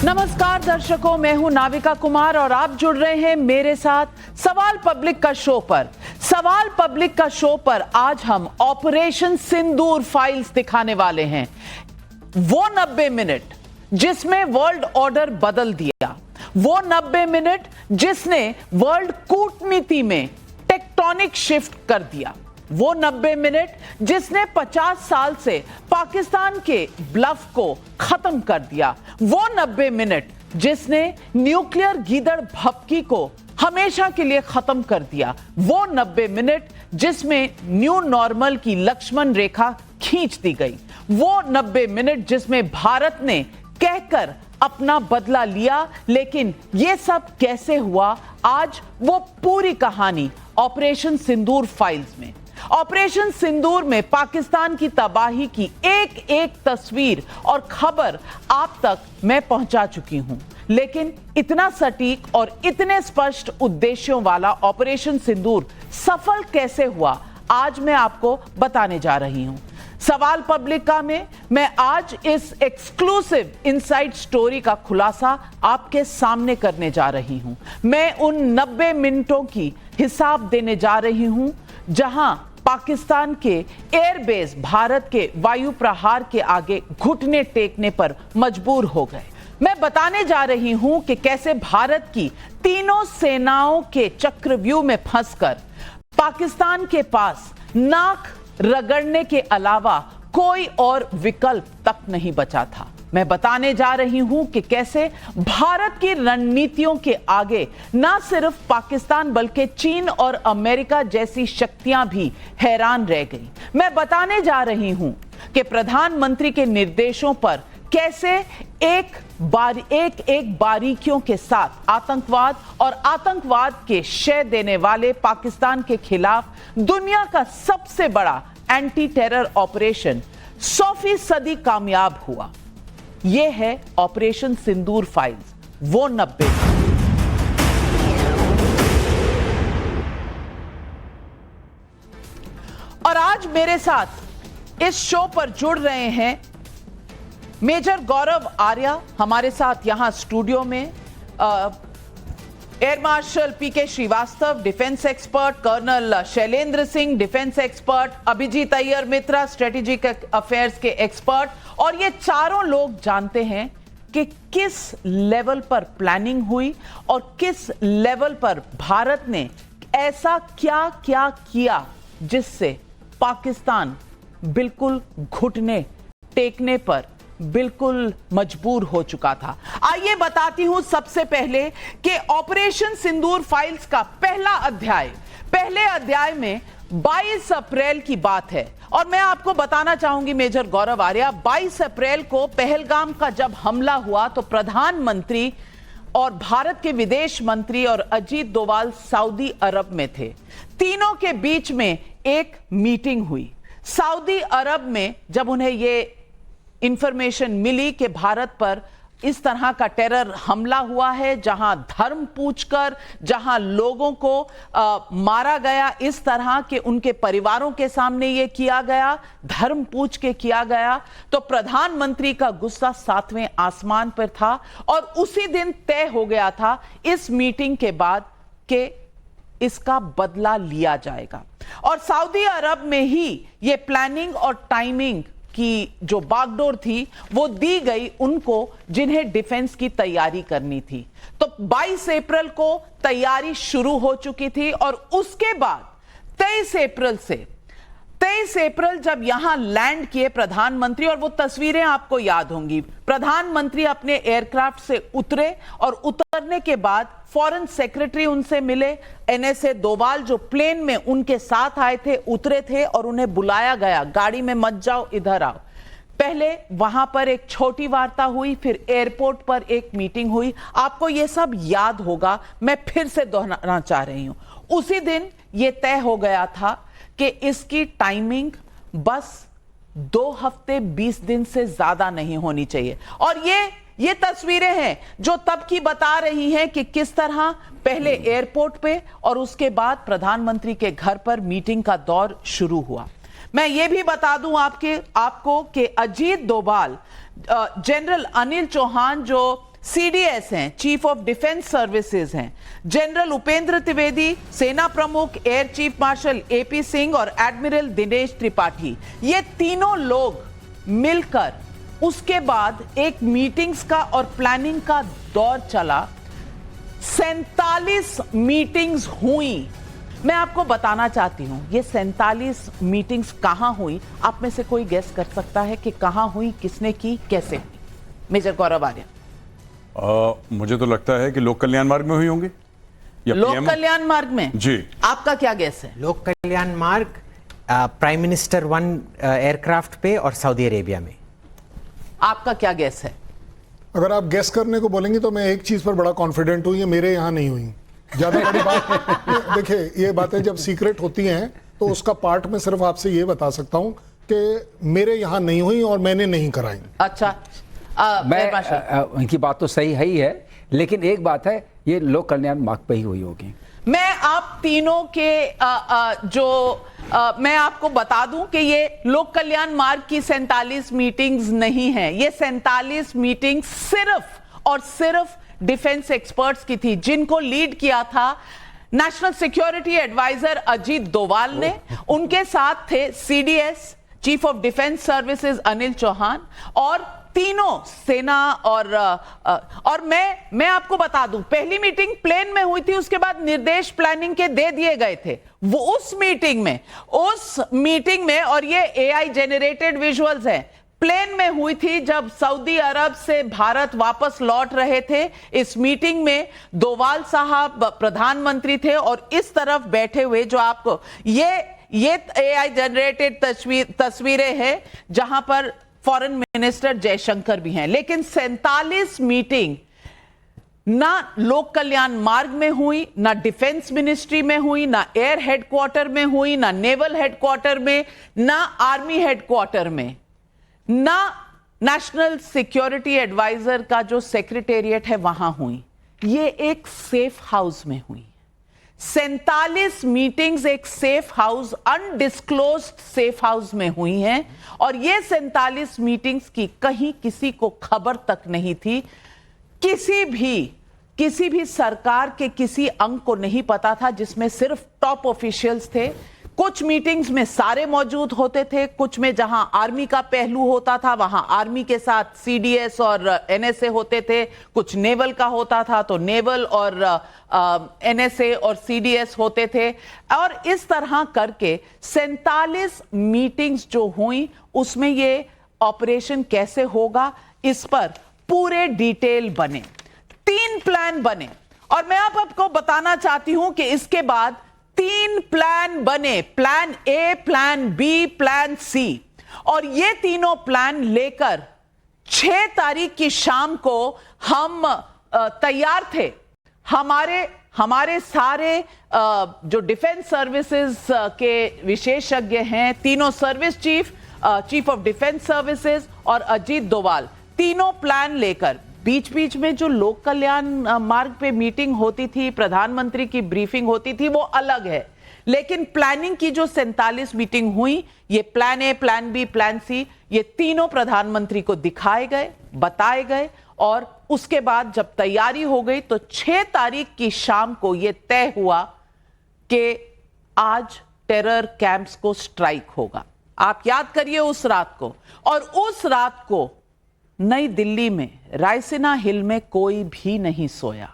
नमस्कार दर्शकों, मैं हूं नाविका कुमार और आप जुड़ रहे हैं मेरे साथ सवाल पब्लिक का शो पर। सवाल पब्लिक का शो पर आज हम ऑपरेशन सिंदूर फाइल्स दिखाने वाले हैं। वो 90 मिनट जिसमें वर्ल्ड ऑर्डर बदल दिया, वो 90 मिनट जिसने वर्ल्ड कूटनीति में टेक्टोनिक शिफ्ट कर दिया, वो 90 मिनट जिसने 50 साल से पाकिस्तान के ब्लफ को खत्म कर दिया, वो 90 मिनट जिसने न्यूक्लियर गीदड़ भपकी को हमेशा के लिए खत्म कर दिया, वो 90 मिनट जिसमें न्यू नॉर्मल की लक्ष्मण रेखा खींच दी गई, वो 90 मिनट जिसमें भारत ने कहकर अपना बदला लिया। लेकिन यह सब कैसे हुआ, आज वो पूरी कहानी ऑपरेशन सिंदूर फाइल्स में। ऑपरेशन सिंदूर में पाकिस्तान की तबाही की एक एक तस्वीर और खबर आप तक मैं पहुंचा चुकी हूं, लेकिन इतना सटीक और इतने स्पष्ट उद्देश्यों वाला ऑपरेशन सिंदूर सफल कैसे हुआ, आज मैं आपको बताने जा रही हूं। सवाल पब्लिका में मैं आज इस एक्सक्लूसिव इनसाइड स्टोरी का खुलासा आपके सामने करने जा रही हूं। मैं उन 90 मिनटों की हिसाब देने जा रही हूं जहां पाकिस्तान के एयरबेस भारत के वायु प्रहार के आगे घुटने टेकने पर मजबूर हो गए। मैं बताने जा रही हूं कि कैसे भारत की तीनों सेनाओं के चक्रव्यूह में फंसकर पाकिस्तान के पास नाक रगड़ने के अलावा कोई और विकल्प तक नहीं बचा था। मैं बताने जा रही हूं कि कैसे भारत की रणनीतियों के आगे ना सिर्फ पाकिस्तान बल्कि चीन और अमेरिका जैसी शक्तियां भी हैरान रह गई। मैं बताने जा रही हूं कि प्रधानमंत्री के निर्देशों पर कैसे एक बारीकियों के साथ आतंकवाद और आतंकवाद के शय देने वाले पाकिस्तान के खिलाफ दुनिया का सबसे बड़ा एंटी टेरर ऑपरेशन 100% कामयाब हुआ। यह है ऑपरेशन सिंदूर फाइल्स, वो 90। और आज मेरे साथ इस शो पर जुड़ रहे हैं मेजर गौरव आर्या, हमारे साथ यहां स्टूडियो में air marshal PK Srivastava defence expert, colonel Shailendra Singh defence expert, Abhijit Iyer Mitra strategic affairs के एक्सपर्ट। और ये चारों लोग जानते हैं कि किस लेवल पर प्लानिंग हुई और किस लेवल पर भारत ने ऐसा क्या क्या किया जिससे पाकिस्तान बिल्कुल घुटने टेकने पर बिल्कुल मजबूर हो चुका था। आइए बताती हूं सबसे पहले कि ऑपरेशन सिंदूर फाइल्स का पहले अध्याय में 22 अप्रैल की बात है। और मैं आपको बताना चाहूंगी मेजर गौरव आर्या, 22 अप्रैल को पहलगाम का जब हमला हुआ तो प्रधानमंत्री और भारत के विदेश मंत्री और अजीत डोभाल सऊदी अरब में थे। तीनों के बीच में एक मीटिंग हुई। सऊदी अरब में जब उन्हें यह इंफॉर्मेशन मिली कि भारत पर इस तरह का टेरर हमला हुआ है, जहां धर्म पूछकर, जहां लोगों को मारा गया, इस तरह के उनके परिवारों के सामने यह किया गया, धर्म पूछ के किया गया, तो प्रधानमंत्री का गुस्सा 7वें आसमान पर था। और उसी दिन तय हो गया था इस मीटिंग के बाद कि इसका बदला लिया जाएगा। और सऊदी अरब में ही यह प्लानिंग और टाइमिंग की जो बागडोर थी वो दी गई उनको जिन्हें डिफेंस की तैयारी करनी थी। तो 22 अप्रैल को तैयारी शुरू हो चुकी थी और उसके बाद 23 अप्रैल जब यहां लैंड किए प्रधानमंत्री, और वो तस्वीरें आपको याद होंगी, प्रधानमंत्री अपने एयरक्राफ्ट से उतरे और उतरने के बाद फॉरेन सेक्रेटरी उनसे मिले, एनएसए डोभाल जो प्लेन में उनके साथ आए थे उतरे थे और उन्हें बुलाया गया, गाड़ी में मत जाओ इधर आओ। पहले वहां पर एक छोटी वार्ता हुई, फिर एयरपोर्ट पर एक मीटिंग हुई। आपको यह सब याद होगा, मैं फिर से दोहराना चाह रही हूं। उसी दिन यह तय हो गया था कि इसकी टाइमिंग बस 2 हफ्ते 20 दिन से ज्यादा नहीं होनी चाहिए। और ये तस्वीरें हैं जो तब की बता रही हैं कि किस तरह पहले एयरपोर्ट पे और उसके बाद प्रधानमंत्री के घर पर मीटिंग का दौर शुरू हुआ। मैं ये भी बता दूं आपको कि अजीत डोभाल, जनरल अनिल चौहान जो सीडीएस हैं, चीफ ऑफ डिफेंस सर्विसेज हैं, जनरल उपेंद्र त्रिवेदी, सेना प्रमुख air chief marshal AP Singh और एडमिरल दिनेश त्रिपाठी, ये तीनों लोग मिलकर उसके बाद एक मीटिंग्स का और प्लानिंग का दौर चला। 47 मीटिंग्स हुई। मैं आपको बताना चाहती हूं ये 47 मीटिंग्स कहां हुई। आप में से कोई गेस कर सकता है कि कहां हुई, किसने की, कैसे हुई? मेजर गौरव आर्य। मुझे तो लगता है कि लोक कल्याण मार्ग में हुई होंगी या लोक PM? कल्याण मार्ग में जी। आपका क्या गेस है? लोक कल्याण मार्ग, प्राइम मिनिस्टर 1 एयरक्राफ्ट पे और सऊदी अरेबिया में। आपका क्या गेस है? अगर आप गेस करने को बोलेंगे तो मैं एक चीज पर बड़ा कॉन्फिडेंट हूं, ये मेरे यहाँ नहीं हुई। ज्यादा बड़ी बात देखिए, ये बातें जब सीक्रेट होती हैं तो उसका पार्ट में सिर्फ आपसे ये बता सकता हूं कि मेरे यहाँ नहीं हुई और मैंने नहीं कराई। अच्छा, उनकी बात तो सही है ही है, लेकिन एक बात है, ये लोक कल्याण मार्ग पे ही हुई होगी। मैं आप तीनों के मैं आपको बता दूं कि ये लोक कल्याण मार्ग की 47 मीटिंग्स नहीं है। ये 47 मीटिंग सिर्फ और सिर्फ डिफेंस एक्सपर्ट्स की थी, जिनको लीड किया था national security adviser Ajit Doval ने। उनके साथ थे CDS, chief of defence services Anil Chauhan, और तीनों सेना और मैं आपको बता दूं, पहली मीटिंग प्लेन में हुई थी, उसके बाद निर्देश प्लानिंग के दे दिए गए थे। वो उस मीटिंग में और ये एआई जेनरेटेड विजुअल्स हैं, प्लेन में हुई थी जब सऊदी अरब से भारत वापस लौट रहे थे। इस मीटिंग में डोवाल साहब प्रधानमंत्री थे और इस तरफ बैठे हुए जो आपको ये एआई जनरेटेड तस्वीरें हैं जहां पर फॉरेन मिनिस्टर जयशंकर भी हैं। लेकिन 47 मीटिंग ना लोक कल्याण मार्ग में हुई, ना डिफेंस मिनिस्ट्री में हुई, ना एयर हेडक्वार्टर में हुई, ना नेवल हेडक्वार्टर में, ना आर्मी हेडक्वार्टर में, ना नेशनल सिक्योरिटी एडवाइजर का जो सेक्रेटेरिएट है वहां हुई। ये एक सेफ हाउस में हुई। 47 मीटिंग्स एक safe house, undisclosed safe house में हुई हैं और ये 47 मीटिंग्स की कहीं किसी को खबर तक नहीं थी। किसी भी सरकार के किसी अंग को नहीं पता था, जिसमें सिर्फ टॉप ऑफिशियल्स थे। कुछ मीटिंग्स में सारे मौजूद होते थे, कुछ में जहां आर्मी का पहलू होता था वहां आर्मी के साथ सीडीएस और एनएसए होते थे, कुछ नेवल का होता था तो नेवल और एनएसए और सीडीएस होते थे। और इस तरह करके 47 मीटिंग्स जो हुई, उसमें ये ऑपरेशन कैसे होगा इस पर पूरे डिटेल बने, 3 प्लान बने। और मैं आपको बताना चाहती हूं कि इसके बाद 3 प्लान बने, plan A, plan B, plan C, और ये तीनों प्लान लेकर 6 तारीख की शाम को हम तैयार थे। हमारे सारे जो डिफेंस सर्विसेज के विशेषज्ञ हैं, तीनों service chief of defence services और अजीत डोवाल, तीनों प्लान लेकर बीच बीच में जो लोक कल्याण मार्ग पे मीटिंग होती थी, प्रधानमंत्री की ब्रीफिंग होती थी, वो अलग है। लेकिन प्लानिंग की जो 47 मीटिंग हुई, ये plan A, plan B, plan C, ये तीनों प्रधानमंत्री को दिखाए गए, बताए गए, और उसके बाद जब तैयारी हो गई तो 6 तारीख की शाम को यह तय हुआ कि आज टेरर कैंप्स को स्ट्राइक होगा। आप याद करिए उस रात को, और उस रात को नई दिल्ली में रायसीना हिल में कोई भी नहीं सोया,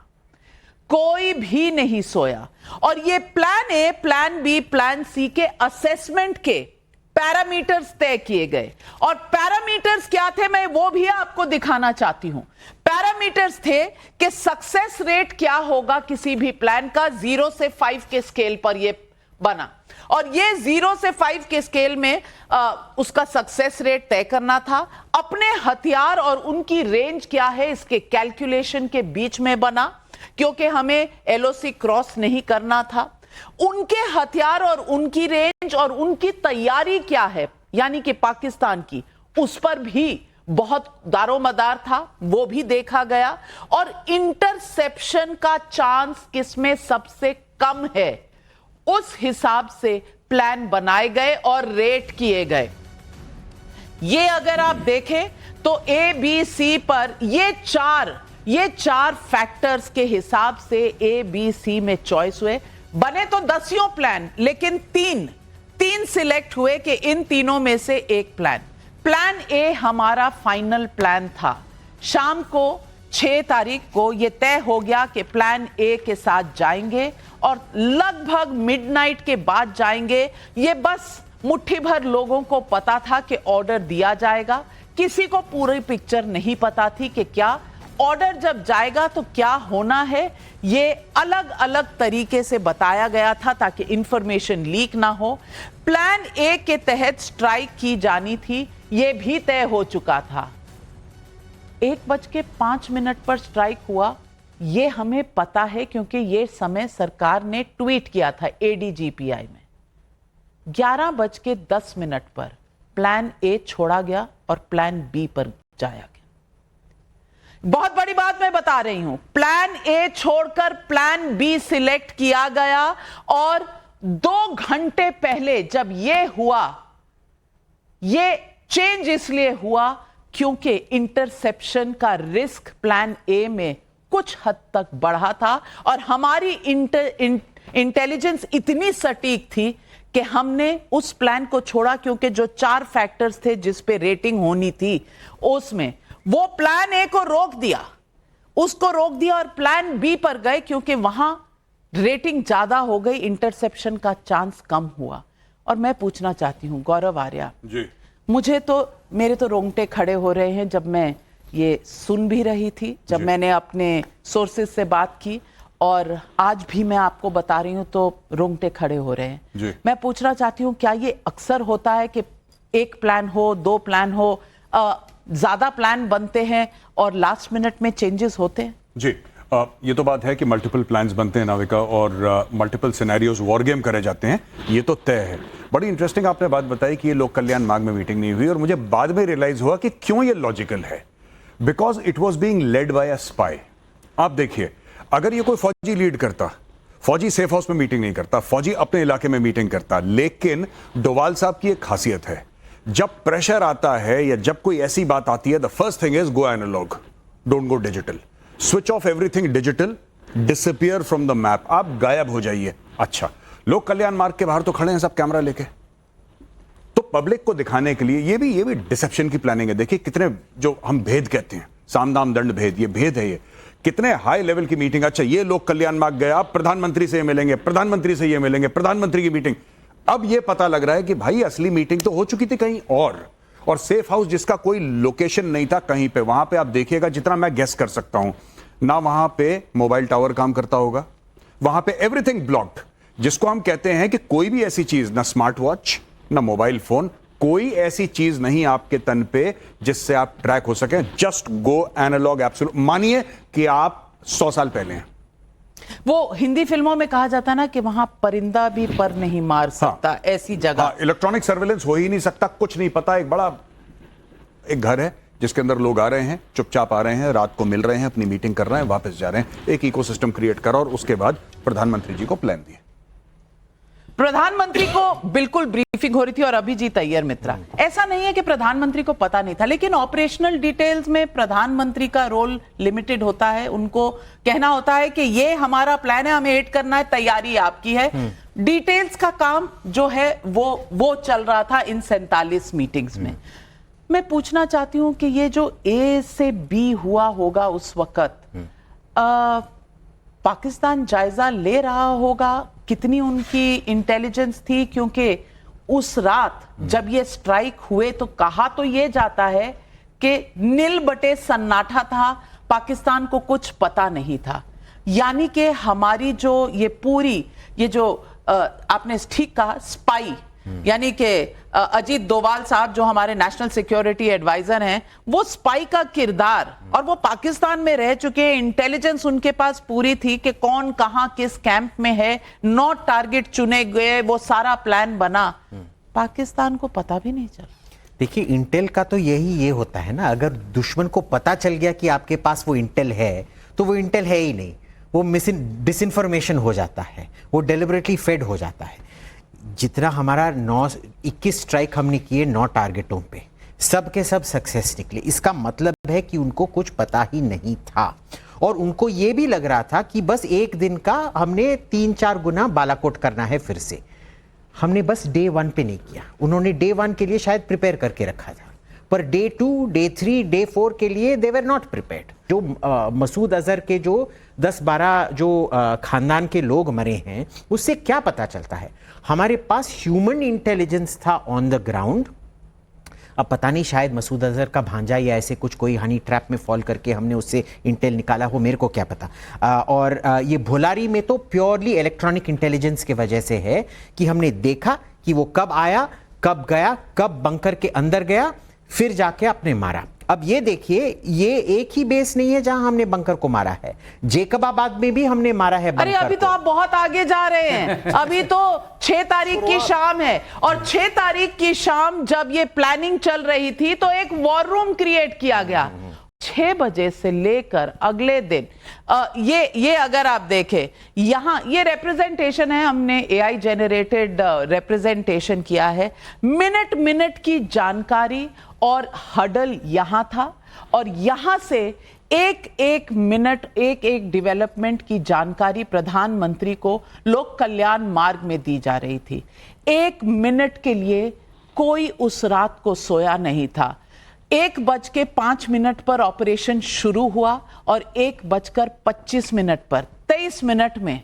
कोई भी नहीं सोया। और ये plan A, plan B, plan C के असेसमेंट के पैरामीटर्स तय किए गए। और पैरामीटर्स क्या थे, मैं वो भी आपको दिखाना चाहती हूं। पैरामीटर्स थे कि सक्सेस रेट क्या होगा किसी भी प्लान का, 0 से 5 के स्केल पर ये बना, और ये 0 से 5 के स्केल में उसका सक्सेस रेट तय करना था। अपने हथियार और उनकी रेंज क्या है, इसके कैलकुलेशन के बीच में बना, क्योंकि हमें एलओसी क्रॉस नहीं करना था। उनके हथियार और उनकी रेंज और उनकी तैयारी क्या है, यानी कि पाकिस्तान की, उस पर भी बहुत दारोमदार था, वो भी देखा गया। और इंटरसेप्शन का चांस किसमें सबसे कम है, उस हिसाब से प्लान बनाए गए और रेट किए गए। ये अगर आप देखें तो ए, बी, सी पर ये 4 ये 4 फैक्टर्स के हिसाब से ए बी सी में चॉइस हुए। बने तो 10 प्लान, लेकिन तीन सिलेक्ट हुए कि इन तीनों में से एक प्लान ए हमारा फाइनल प्लान था। शाम को 6 तारीख को यह तय हो गया कि प्लान ए के साथ जाएंगे और लगभग मिडनाइट के बाद जाएंगे। ये बस मुट्ठी भर लोगों को पता था कि ऑर्डर दिया जाएगा, किसी को पूरी पिक्चर नहीं पता थी कि क्या ऑर्डर जब जाएगा तो क्या होना है। ये अलग अलग तरीके से बताया गया था ताकि इंफॉर्मेशन लीक ना हो। प्लान ए के तहत स्ट्राइक की जानी थी, यह भी तय हो चुका था। 1:05 पर स्ट्राइक हुआ, यह हमें पता है क्योंकि यह समय सरकार ने ट्वीट किया था ADGPI में। 11:10 पर प्लान ए छोड़ा गया और प्लान बी पर जाया गया। बहुत बड़ी बात मैं बता रही हूं, प्लान ए छोड़कर प्लान बी सिलेक्ट किया गया और 2 घंटे पहले जब यह हुआ, यह चेंज इसलिए हुआ क्योंकि इंटरसेप्शन का रिस्क प्लान ए में कुछ हद तक बढ़ा था और हमारी इंटेलिजेंस इतनी सटीक थी कि हमने उस प्लान को छोड़ा क्योंकि जो 4 फैक्टर्स थे जिस पे रेटिंग होनी थी उसमें वो प्लान ए को रोक दिया, उसको रोक दिया और प्लान बी पर गए क्योंकि वहां रेटिंग ज्यादा हो गई, इंटरसेप्शन का चांस कम हुआ। और मैं पूछना चाहती हूं गौरव आर्या जी, मेरे तो रोंगटे खड़े हो रहे हैं जब मैं ये सुन भी रही थी, जब मैंने अपने सोर्सेज से बात की और आज भी मैं आपको बता रही हूं तो रोंगटे खड़े हो रहे हैं। मैं पूछना चाहती हूं क्या ये अक्सर होता है कि एक प्लान हो, 2 प्लान हो, ज्यादा प्लान बनते हैं और लास्ट मिनट में चेंजेस होते हैं? जी, ये तो बात है कि मल्टीपल प्लान्स बनते हैं नाविका और मल्टीपल सिनेरियोज वॉर गेम करे जाते हैं, ये तो तय है। बड़ी इंटरेस्टिंग आपने बात बताई कि ये लोक कल्याण मार्ग में मीटिंग नहीं हुई और मुझे बाद में रियलाइज हुआ कि क्यों ये लॉजिकल है, because it was being led by a spy. आप देखिए, अगर ये कोई फौजी लीड करता, फौजी सेफ हाउस में मीटिंग नहीं करता, फौजी अपने इलाके में मीटिंग करता, लेकिन डोवाल साहब की एक खासियत है, जब प्रेशर आता है या जब कोई ऐसी बात आती है, the first thing is go analogue, don't go digital, switch off everything digital, disappear from the map, आप गायब हो जाइए। अच्छा, लोक कल्याण मार्ग के बाहर तो खड़े हैं सब कैमरा लेके, तो पब्लिक को दिखाने के लिए ये भी डिसेप्शन की प्लानिंग है। देखिए कितने, जो हम भेद कहते हैं, साम दाम दंड भेद, ये भेद है, ये कितने हाई लेवल की मीटिंग। अच्छा, ये लोक कल्याण मार्ग गया, आप प्रधानमंत्री से मिलेंगे, प्रधानमंत्री से ये मिलेंगे, प्रधानमंत्री की मीटिंग। अब ये पता लग रहा है कि भाई असली मीटिंग तो हो चुकी थी कहीं और सेफ हाउस जिसका कोई लोकेशन नहीं था कहीं पे, वहां पे आप देखिएगा, जितना मैं गेस कर सकता हूं, ना वहां पे मोबाइल टावर काम करता होगा, वहां पे एवरीथिंग ब्लॉक्ड, जिसको हम कहते हैं कि कोई भी ऐसी चीज, ना स्मार्ट वॉच, ना मोबाइल फोन, कोई ऐसी चीज नहीं आपके तन पे जिससे आप ट्रैक हो सके। जस्ट गो एनालॉग एब्सोल्यूट, मानिए कि आप 100 साल पहले हैं। वो हिंदी फिल्मों में कहा जाता ना कि वहां परिंदा भी पर नहीं मार सकता, ऐसी जगह। इलेक्ट्रॉनिक सर्वेलेंस हो ही नहीं सकता, कुछ नहीं पता। एक घर है जिसके अंदर लोग आ रहे हैं, चुपचाप आ रहे हैं, रात को मिल रहे हैं, अपनी मीटिंग कर रहे हैं, वापस जा रहे हैं, एक इकोसिस्टम क्रिएट करा और उसके बाद प्रधानमंत्री जी को प्लान दिया। प्रधानमंत्री को बिल्कुल ब्रीफिंग हो रही थी और अभिजीत अय्यर मित्रा, ऐसा नहीं है कि प्रधानमंत्री को पता नहीं था, लेकिन ऑपरेशनल डिटेल्स में प्रधानमंत्री का रोल लिमिटेड होता है। उनको कहना होता है कि ये हमारा प्लान है, हमें हिट करना है, तैयारी आपकी है। डिटेल्स का काम जो है वो चल रहा था इन 47 मीटिंग्स में। मैं पूछना चाहती हूं कि ये जो ए से बी हुआ होगा उस वक्त, पाकिस्तान जायजा ले रहा होगा कितनी उनकी इंटेलिजेंस थी, क्योंकि उस रात जब ये स्ट्राइक हुए तो कहा तो ये जाता है कि नील बटे सन्नाटा था, पाकिस्तान को कुछ पता नहीं था। यानी कि हमारी जो ये पूरी ये जो आपने ठीक कहा स्पाई, यानी कि अजीत डोवाल साहब जो हमारे नेशनल सिक्योरिटी एडवाइजर हैं, वो स्पाई का किरदार, और वो पाकिस्तान में रह चुके हैं, इंटेलिजेंस उनके पास पूरी थी कि कौन कहां किस कैंप में है, 9 टारगेट चुने गए, वो सारा प्लान बना, पाकिस्तान को पता भी नहीं चला। देखिए, इंटेल का तो ये होता है ना, अगर दुश्मन को पता चल गया कि आपके पास वो इंटेल है तो वो इंटेल है ही नहीं, वो डिसइंफॉर्मेशन हो जाता है, वो डेलिबरेटली फेड हो जाता है। जितना हमारा 21 स्ट्राइक हमने किए 9 टारगेटों पे, सब के सब सक्सेस निकले। इसका मतलब है कि उनको कुछ पता ही नहीं था और उनको ये भी लग रहा था कि बस एक दिन का हमने 3-4 गुना बालाकोट करना है फिर से। हमने बस डे 1 पे नहीं किया, उन्होंने डे 1 के लिए शायद प्रिपेयर करके रखा था, पर डे 2, डे 3, डे 4 के लिए दे वर नॉट प्रिपेयर्ड। जो मसूद अजहर के जो 10-12 जो खानदान के लोग मरे हैं, उससे क्या पता चलता है? हमारे पास ह्यूमन इंटेलिजेंस था ऑन द ग्राउंड। अब पता नहीं, शायद मसूद अजहर का भांजा या ऐसे कुछ कोई हनी ट्रैप में फॉल करके हमने उससे इंटेल निकाला हो, मेरे को क्या पता। और ये भोलारी में तो प्योरली इलेक्ट्रॉनिक इंटेलिजेंस के वजह से है कि हमने देखा कि वो कब आया, कब गया, कब बंकर के अंदर गया, फिर जाके आपने मारा। अब ये देखिए, ये एक ही बेस नहीं है जहां हमने बंकर को मारा है, जेकबाबाद में भी हमने मारा है बंकर। अरे अभी तो आप बहुत आगे जा रहे हैं। अभी तो 6 तारीख की शाम है और 6 तारीख की शाम जब ये प्लानिंग चल रही थी तो एक वॉर रूम क्रिएट किया गया। 6 बजे से लेकर अगले दिन ये अगर आप देखें, यहां ये रिप्रेजेंटेशन है, हमने एआई जेनरेटेड रिप्रेजेंटेशन किया है। मिनट मिनट की जानकारी और हडल यहां था और यहां से एक एक मिनट, एक एक डेवलपमेंट की जानकारी प्रधानमंत्री को लोक कल्याण मार्ग में दी जा रही थी। 1 मिनट के लिए कोई उस रात को सोया नहीं था। 1:05 पर ऑपरेशन शुरू हुआ और 1:25 पर 23 मिनट में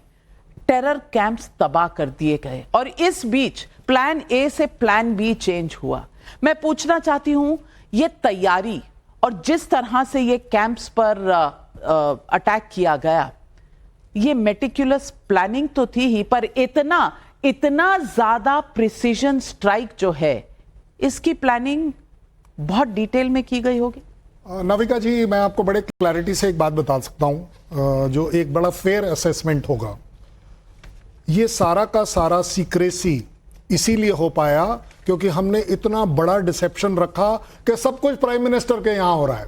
टेरर कैंप्स तबाह कर दिए गए और इस बीच प्लान ए से प्लान बी चेंज हुआ। मैं पूछना चाहती हूं, ये तैयारी और जिस तरह से ये कैंप्स पर अटैक किया गया, ये मेटिकुलस प्लानिंग तो थी ही, पर इतना ज्यादा प्रिसीजन स्ट्राइक जो है, इसकी प्लानिंग बहुत डिटेल में की गई होगी। नाविका जी, मैं आपको बड़े क्लैरिटी से एक बात बता सकता हूं, जो एक बड़ा फेयर असेसमेंट होगा। ये सारा का सारा सीक्रेसी इसीलिए हो पाया क्योंकि हमने इतना बड़ा डिसेप्शन रखा कि सब कुछ प्राइम मिनिस्टर के यहां हो रहा है।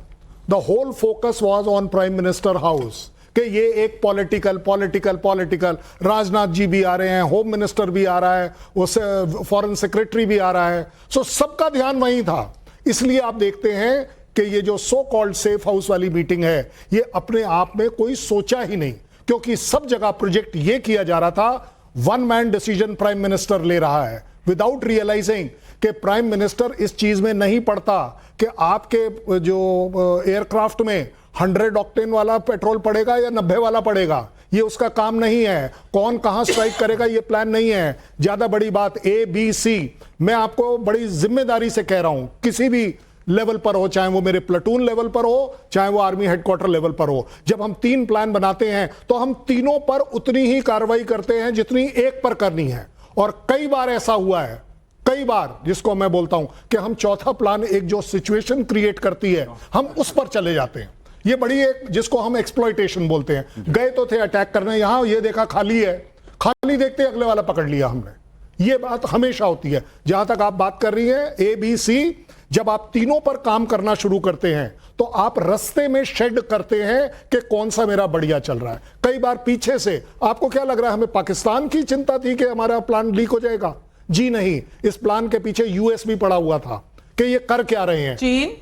The whole focus was on prime minister house कि ये एक पॉलिटिकल राजनाथ जी भी आ रहे हैं, होम मिनिस्टर भी आ रहा है, उससे फॉरेन सेक्रेटरी भी आ रहा है, सो सबका ध्यान वहीं था। इसलिए आप देखते हैं कि ये जो सो कॉल्ड सेफ हाउस वाली मीटिंग है, ये अपने आप में कोई सोचा ही नहीं, क्योंकि सब जगह प्रोजेक्ट ये किया जा रहा था, one man decision prime minister ले रहा है विदाउट रियलाइजिंग कि प्राइम मिनिस्टर इस चीज में नहीं पड़ता कि आपके जो एयरक्राफ्ट में 100 ऑक्टेन वाला पेट्रोल पड़ेगा या 90 वाला पड़ेगा, ये उसका काम नहीं है। कौन कहां स्ट्राइक करेगा ये प्लान नहीं है। ज्यादा बड़ी बात ABC, मैं आपको बड़ी जिम्मेदारी से कह रहा हूं, किसी भी लेवल पर हो, चाहे वो मेरे प्लेटून लेवल पर हो, चाहे वो आर्मी हेडक्वार्टर लेवल पर हो, जब हम 3 प्लान बनाते हैं तो हम तीनों पर उतनी ही कार्रवाई करते हैं जितनी एक पर करनी है। और कई बार ऐसा हुआ है, कई बार, जिसको मैं बोलता हूं कि हम चौथा प्लान एक जो सिचुएशन क्रिएट करती है, हम उस पर चले जाते हैं। ये बड़ी एक, जिसको हम एक्सप्लॉइटेशन बोलते हैं। गए तो थे अटैक करने, यहां ये देखा खाली है, खाली देखते अगले वाला पकड़ लिया हमने। ये बात हमेशा होती है। जहां तक आप बात कर रही हैं ABC, जब आप तीनों पर काम करना शुरू करते हैं तो आप रास्ते में शेड करते हैं कि कौन सा मेरा बढ़िया चल रहा है। कई बार पीछे से आपको क्या लग रहा है, हमें पाकिस्तान की चिंता थी कि हमारा प्लान लीक हो जाएगा? जी नहीं, इस प्लान के पीछे US भी पड़ा हुआ था कि ये कर क्या रहे हैं।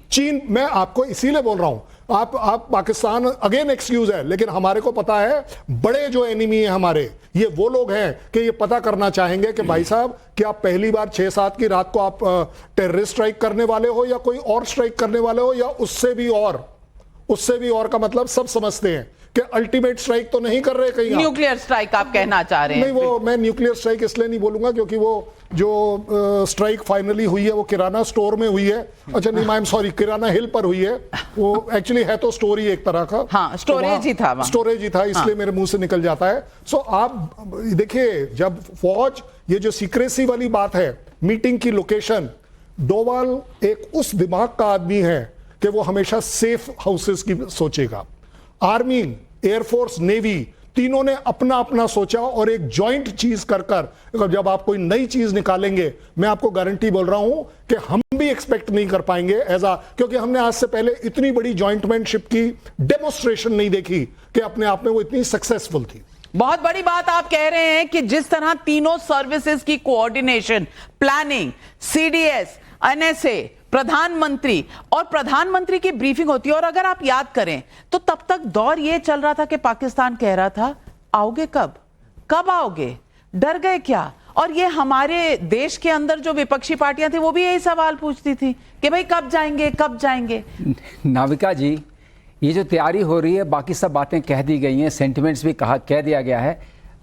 चीन, मैं आपको इसीलिए बोल रहा हूं, आप पाकिस्तान अगेन एक्सक्यूज है, लेकिन हमारे को पता है बड़े जो एनिमी है हमारे, ये वो लोग हैं कि ये पता करना चाहेंगे कि भाई साहब, कि आप पहली बार 6-7 की रात को आप टेररिस्ट स्ट्राइक करने वाले हो या कोई और स्ट्राइक करने वाले हो, या उससे भी और का मतलब सब समझते हैं कि अल्टीमेट स्ट्राइक तो नहीं कर रहे कहीं। न्यूक्लियर स्ट्राइक आप कहना चाह रहे हैं? नहीं, वो मैं न्यूक्लियर स्ट्राइक इसलिए नहीं बोलूंगा क्योंकि वो जो स्ट्राइक फाइनली हुई है वो किराना स्टोर में हुई है। अच्छा नहीं, आई एम सॉरी, किराना हिल पर हुई है। वो एक्चुअली है तो स्टोर ही एक तरह का, हाँ, स्टोरेज ही था, स्टोरेज ही था, इसलिए मेरे मुंह से निकल जाता है। सो आप देखिए, जब फौज, ये जो सीक्रेसी वाली बात है, मीटिंग की लोकेशन, डोवाल एक उस दिमाग का आदमी है कि वो हमेशा सेफ हाउसेस की सोचेगा। आर्मी, एयरफोर्स, नेवी, तीनों ने अपना अपना सोचा और एक जॉइंट चीज कर जब आप कोई नई चीज निकालेंगे, मैं आपको गारंटी बोल रहा हूं कि हम भी एक्सपेक्ट नहीं कर पाएंगे क्योंकि हमने आज से पहले इतनी बड़ी जॉइंटमैनशिप की डेमोस्ट्रेशन नहीं देखी कि अपने आप में वो इतनी सक्सेसफुल थी। बहुत बड़ी बात आप कह रहे हैं कि जिस तरह तीनों सर्विसेज की कोऑर्डिनेशन, प्लानिंग, CDS, NSA, प्रधानमंत्री, और प्रधानमंत्री की ब्रीफिंग होती है। और अगर आप याद करें तो तब तक दौर यह चल रहा था कि पाकिस्तान कह रहा था आओगे कब आओगे, डर गए क्या? और ये हमारे देश के अंदर जो विपक्षी पार्टियां थी वो भी यही सवाल पूछती थी कि भाई कब जाएंगे। नाविका जी, ये जो तैयारी हो रही है, बाकी सब बातें कह दी गई हैं, सेंटिमेंट्स भी कह दिया गया है।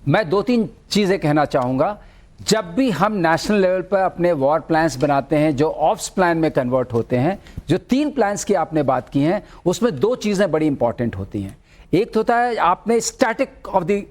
मैं 2-3 चीज़ें कहना चाहूँगा। जब भी हम नेशनल लेवल पर अपने वॉर प्लान्स बनाते हैं जो ऑप्स प्लान में कन्वर्ट होते हैं, जो 3 प्लान्स की आपने बात की हैं, उसमें 2 चीज़ें बड़ी इंपॉर्टेंट होती हैं। एक तो होता है आपने स्टैटिक ऑफ द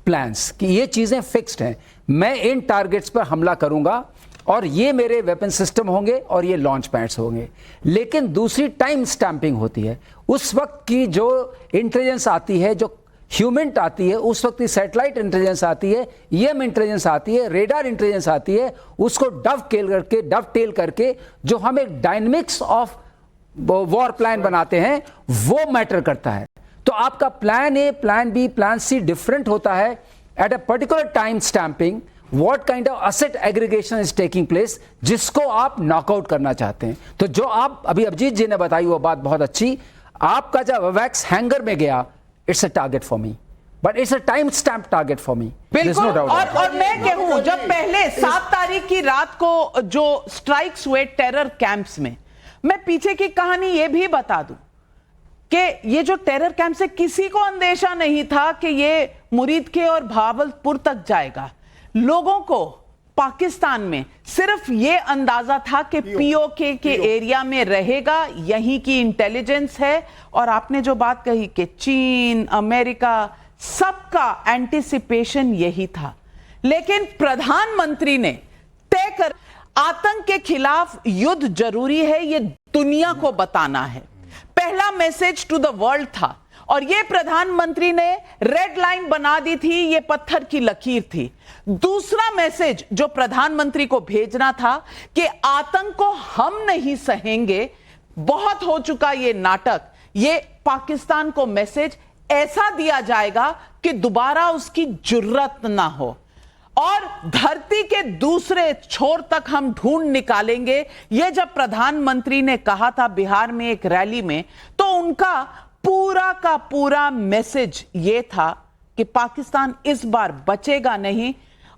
प्लान्स कि ये चीज़ें फिक्स्ड हैं, मैं इन टारगेट्स पर हमला करूंगा और ये मेरे वेपन सिस्टम होंगे और ये लॉन्च पैड्स होंगे। लेकिन दूसरी टाइम स्टैंपिंग होती है। उस वक्त की जो इंटेलिजेंस आती है, जो ह्यूमेंट आती है, उस वक्त की सैटेलाइट इंटेलिजेंस आती है, ईएम इंटेलिजेंस आती है, रेडार इंटेलिजेंस आती है, उसको डवटेल करके जो हम एक डायनेमिक्स ऑफ वॉर प्लान बनाते हैं वो मैटर करता है। तो आपका plan A, plan B, plan C different होता है at a particular time stamping. What kind of asset aggregation is taking place, जिसको आप नॉकआउट करना चाहते हैं। तो जो आप अभी अभिजीत जी ने बताई वो बात बहुत अच्छी। आपका जब वैक्स हैंगर में गया, it's a target for me, but it's a time stamp target for me. बिल्कुल। और मैं कहूं, जब पहले 7 तारीख की रात को जो स्ट्राइक्स हुए टेरर कैंप्स में, मैं पीछे की कहानी यह भी बता दूं कि ये जो टेरर कैंप से किसी को अंदेशा नहीं था कि ये मुरीद के और भावलपुर तक जाएगा। लोगों को पाकिस्तान में सिर्फ ये अंदाजा था कि पीओके के एरिया में रहेगा, यहीं की इंटेलिजेंस है। और आपने जो बात कही कि चीन, अमेरिका, सबका एंटिसिपेशन यही था। लेकिन प्रधानमंत्री ने तय कर आतंक के खिलाफ युद्ध जरूरी है, ये दुनिया को बताना है। पहला मैसेज टू द वर्ल्ड था और ये प्रधानमंत्री ने रेड लाइन बना दी थी, ये पत्थर की लकीर थी। दूसरा मैसेज जो प्रधानमंत्री को भेजना था कि आतंक को हम नहीं सहेंगे, बहुत हो चुका ये नाटक। ये पाकिस्तान को मैसेज ऐसा दिया जाएगा कि दोबारा उसकी जुर्रत ना हो और धरती के दूसरे छोर तक हम ढूंढ निकालेंगे। ये जब प्रधानमंत्री ने कहा था बिहार में एक रैली में, तो उनका पूरा का पूरा मैसेज ये था कि पाकिस्तान इस बार बचेगा नहीं।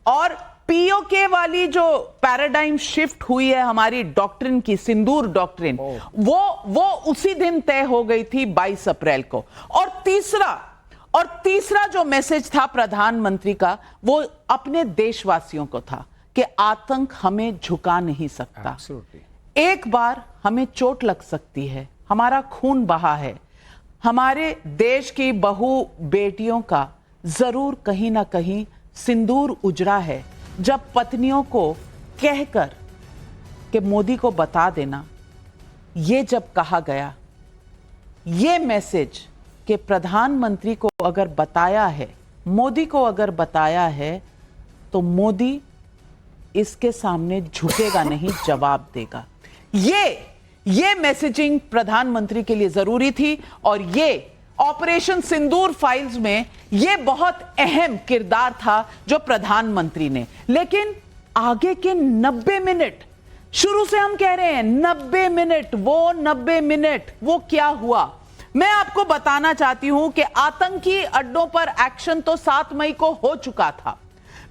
और पीओके वाली जो पैराडाइम शिफ्ट हुई है हमारी डॉक्ट्रिन की, सिंदूर डॉक्ट्रिन, वो उसी दिन तय हो गई थी 22 अप्रैल को। और तीसरा जो मैसेज था प्रधानमंत्री का, वो अपने देशवासियों को था कि आतंक हमें झुका नहीं सकता। एक बार हमें चोट लग सकती है, हमारा खून बहा है, हमारे देश की बहू बेटियों का जरूर कहीं ना कहीं सिंदूर उजड़ा है। जब पत्नियों को कहकर कि मोदी को बता देना, ये जब कहा गया, ये मैसेज कि प्रधानमंत्री को अगर बताया है, मोदी को अगर बताया है, तो मोदी इसके सामने झुकेगा नहीं, जवाब देगा। ये मैसेजिंग प्रधानमंत्री के लिए जरूरी थी और ये ऑपरेशन सिंदूर फाइल्स में ये बहुत अहम किरदार था जो प्रधानमंत्री ने। लेकिन आगे के 90 मिनट, शुरू से हम कह रहे हैं 90 मिनट, वो 90 मिनट वो क्या हुआ? मैं आपको बताना चाहती हूं कि आतंकी अड्डों पर एक्शन तो 7 मई को हो चुका था,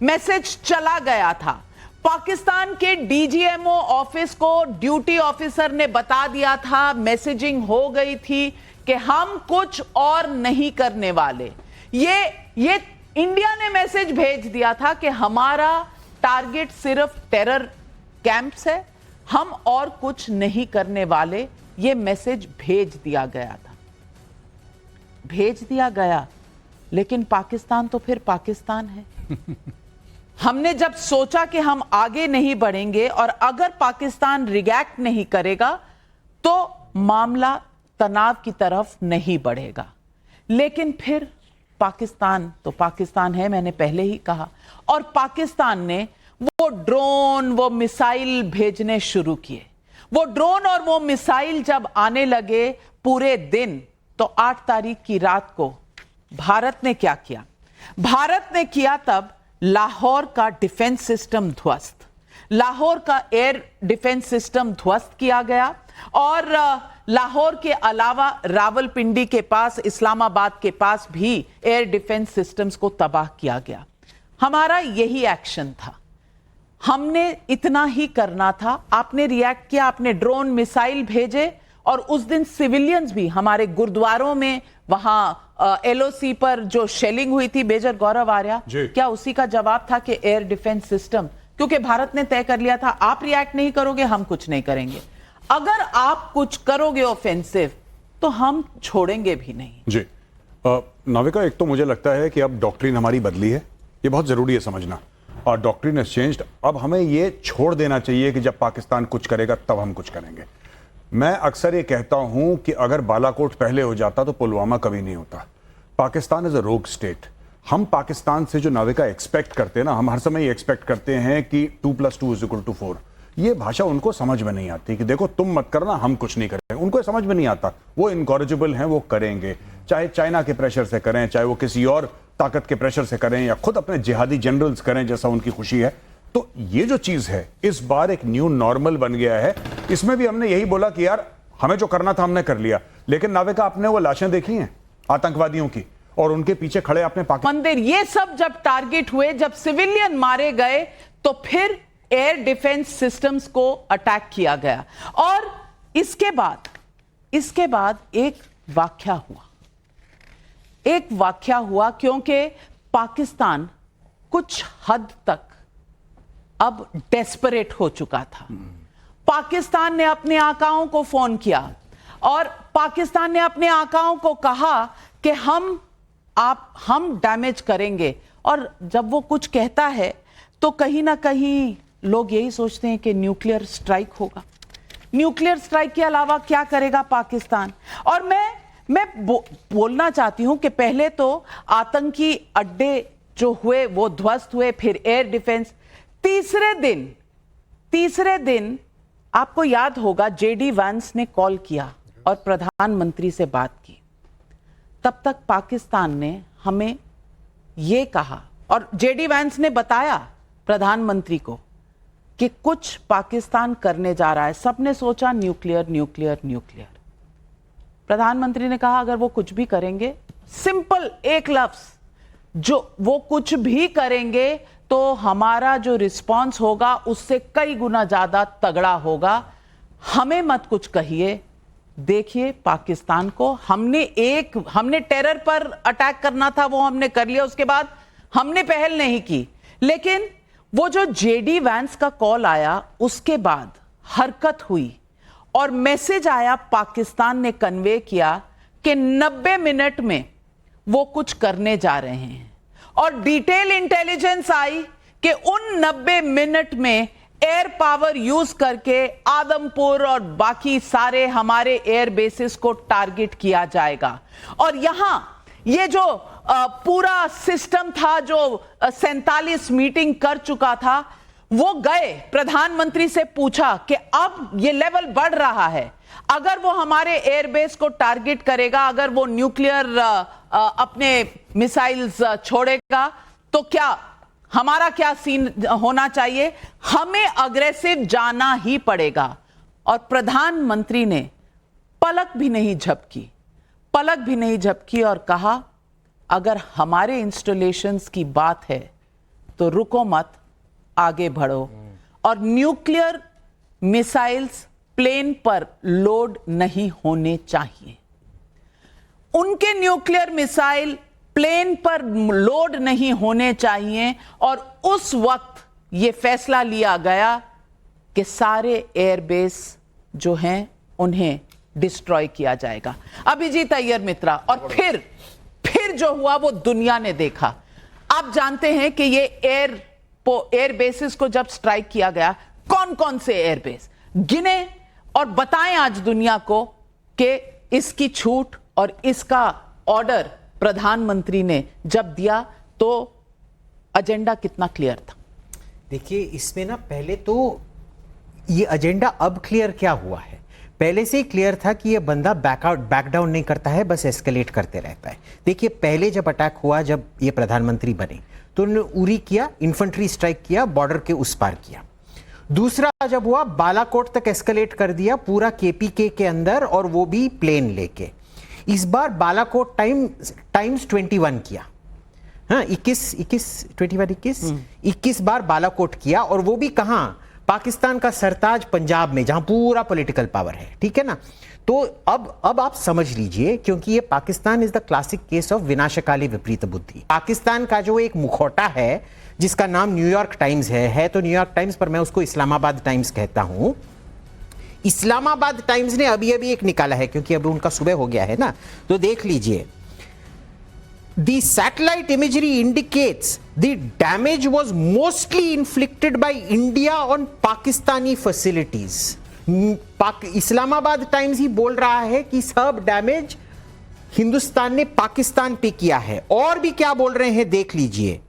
मैसेज चला गया था। पाकिस्तान के डीजीएमओ ऑफिस को ड्यूटी ऑफिसर ने बता दिया था, मैसेजिंग हो गई थी कि हम कुछ और नहीं करने वाले। ये इंडिया ने मैसेज भेज दिया था कि हमारा टारगेट सिर्फ टेरर कैंप्स है, हम और कुछ नहीं करने वाले। ये मैसेज भेज दिया गया, लेकिन पाकिस्तान तो फिर पाकिस्तान है। हमने जब सोचा कि हम आगे नहीं बढ़ेंगे और अगर पाकिस्तान रिएक्ट नहीं करेगा तो मामला तनाव की तरफ नहीं बढ़ेगा। लेकिन फिर पाकिस्तान तो पाकिस्तान है, मैंने पहले ही कहा, और पाकिस्तान ने वो ड्रोन, वो मिसाइल भेजने शुरू किए। वो ड्रोन और वो मिसाइल जब आने लगे पूरे दिन, तो 8 तारीख की रात को भारत ने क्या किया? भारत ने किया तब लाहौर का डिफेंस सिस्टम ध्वस्त। लाहौर का एयर डिफेंस सिस्टम ध्वस्त किया गया और लाहौर के अलावा रावलपिंडी के पास, इस्लामाबाद के पास भी एयर डिफेंस सिस्टम्स को तबाह किया गया। हमारा यही एक्शन था, हमने इतना ही करना था। आपने रिएक्ट किया, आपने ड्रोन मिसाइल भेजे और उस दिन सिविलियंस भी हमारे गुरुद्वारों में, वहां एलओसी पर जो शेलिंग हुई थी, मेजर गौरव आर्या, क्या उसी का जवाब था कि एयर डिफेंस सिस्टम, क्योंकि भारत ने तय कर लिया था आप रिएक्ट नहीं करोगे, हम कुछ नहीं करेंगे। अगर आप कुछ करोगे ऑफेंसिव तो हम छोड़ेंगे भी नहीं। जी नाविका, एक तो मुझे लगता है कि अब डॉक्ट्रिन हमारी बदली है, ये बहुत जरूरी है समझना, और डॉक्ट्रिन हैज चेंज्ड। अब हमें ये छोड़ देना चाहिए कि जब पाकिस्तान कुछ करेगा तब हम कुछ करेंगे। मैं अक्सर ये कहता हूं कि अगर बालाकोट पहले हो जाता तो पुलवामा कभी नहीं होता। पाकिस्तान इज अ रोग स्टेट। हम पाकिस्तान से जो नाविका एक्सपेक्ट करते हैं ना, हम हर समय ये एक्सपेक्ट करते हैं कि 2+2=4। ये भाषा उनको समझ में नहीं आती कि देखो तुम मत करना, हम कुछ नहीं करेंगे। उनको समझ में नहीं आता, वो इनकॉरेजिबल हैं, वो करेंगे, चाहे चाइना के प्रेशर से करें, चाहे वो किसी और ताकत के प्रेशर से करें, या खुद अपने जिहादी जनरल्स करें जैसा उनकी खुशी है। तो ये जो चीज है इस बार एक न्यू नॉर्मल बन गया है। इसमें भी हमने यही बोला कि यार हमें जो करना था हमने कर लिया, लेकिन नाविका आपने वो लाशें देखी हैं आतंकवादियों की, और उनके पीछे खड़े आपने मंदिर, ये सब जब टारगेट हुए, जब सिविलियन मारे गए, तो फिर एयर डिफेंस सिस्टम्स को अटैक किया गया। और इसके बाद एक वाकया हुआ, क्योंकि पाकिस्तान कुछ हद तक अब डेस्परेट हो चुका था। पाकिस्तान ने अपने आकाओं को फोन किया और पाकिस्तान ने अपने आकाओं को कहा कि हम डैमेज करेंगे। और जब वो कुछ कहता है तो कहीं ना कहीं लोग यही सोचते हैं कि न्यूक्लियर स्ट्राइक होगा। न्यूक्लियर स्ट्राइक के अलावा क्या करेगा पाकिस्तान? और मैं बोलना चाहती हूं कि पहले तो आतंकी अड्डे जो हुए वो ध्वस्त हुए, फिर एयर डिफेंस। तीसरे दिन आपको याद होगा जेडी वैंस ने कॉल किया और प्रधानमंत्री से बात की। तब तक पाकिस्तान ने हमें यह कहा और जेडी वैंस ने बताया प्रधानमंत्री को कि कुछ पाकिस्तान करने जा रहा है। सबने सोचा न्यूक्लियर न्यूक्लियर न्यूक्लियर। प्रधानमंत्री ने कहा अगर वो कुछ भी करेंगे, सिंपल एक लफ्ज, जो वो कुछ भी करेंगे तो हमारा जो रिस्पांस होगा उससे कई गुना ज्यादा तगड़ा होगा। हमें मत कुछ कहिए। देखिए पाकिस्तान को हमने टेरर पर अटैक करना था, वो हमने कर लिया। उसके बाद हमने पहल नहीं की, लेकिन वो जो जेडी वैंस का कॉल आया उसके बाद हरकत हुई और मैसेज आया, पाकिस्तान ने कन्वे किया कि 90 मिनट में वो कुछ करने जा रहे हैं। और डिटेल इंटेलिजेंस आई कि उन 90 मिनट में एयर पावर यूज करके आदमपुर और बाकी सारे हमारे एयर बेसिस को टारगेट किया जाएगा। और यहां ये जो पूरा सिस्टम था, जो 47 मीटिंग कर चुका था, वो गए प्रधानमंत्री से पूछा कि अब ये लेवल बढ़ रहा है, अगर वो हमारे एयरबेस को टारगेट करेगा, अगर वो न्यूक्लियर अपने मिसाइल्स छोड़ेगा, तो क्या हमारा क्या सीन होना चाहिए? हमें अग्रेसिव जाना ही पड़ेगा। और प्रधानमंत्री ने पलक भी नहीं झपकी और कहा अगर हमारे इंस्टॉलेशंस की बात है तो रुको मत, आगे बढ़ो। और न्यूक्लियर मिसाइल्स प्लेन पर लोड नहीं होने चाहिए। उनके न्यूक्लियर मिसाइल प्लेन पर लोड नहीं होने चाहिए। और उस वक्त यह फैसला लिया गया कि सारे एयरबेस जो हैं उन्हें डिस्ट्रॉय किया जाएगा। अभिजीत अय्यर मित्रा, और फिर जो हुआ वो दुनिया ने देखा। आप जानते हैं कि ये एयर बेसिस को जब स्ट्राइक किया गया, कौन कौन से एयरबेस गिने और बताएं आज दुनिया को कि इसकी छूट और इसका ऑर्डर प्रधानमंत्री ने जब दिया तो एजेंडा कितना क्लियर था। देखिए, इसमें ना पहले तो ये एजेंडा अब क्लियर क्या हुआ है, पहले से ही क्लियर था कि ये बंदा बैक डाउन नहीं करता है, बस एस्केलेट करते रहता है। देखिए, पहले जब अटैक हुआ, जब ये प्रधानमंत्री बने, तो उन्होंने उरी किया, इन्फेंट्री स्ट्राइक किया, बॉर्डर के उस पार किया। दूसरा जब हुआ बालाकोट तक एस्केलेट कर दिया पूरा केपीके के अंदर, और वो भी प्लेन लेके। इस बार बालाकोट टाइम्स 21 किया, हाँ 21 बार बालाकोट किया, और वो भी कहां, पाकिस्तान का सरताज पंजाब में, जहां पूरा पॉलिटिकल पावर है, ठीक है ना। तो अब आप समझ लीजिए, क्योंकि ये Pakistan is the classic case of विनाशकाली विपरीत बुद्धि। पाकिस्तान का जो एक मुखौटा है जिसका नाम न्यूयॉर्क टाइम्स है तो न्यूयॉर्क टाइम्स, पर मैं उसको इस्लामाबाद टाइम्स कहता हूं। इस्लामाबाद टाइम्स ने अभी एक निकाला है, क्योंकि अब उनका सुबह हो गया है ना, तो देख लीजिए। The satellite imagery indicates the damage was mostly inflicted by India on Pakistani facilities. Islamabad Times ही बोल रहा है कि सब डैमेज हिंदुस्तान ने पाकिस्तान पे किया है। और भी क्या बोल रहे हैं देख लीजिए।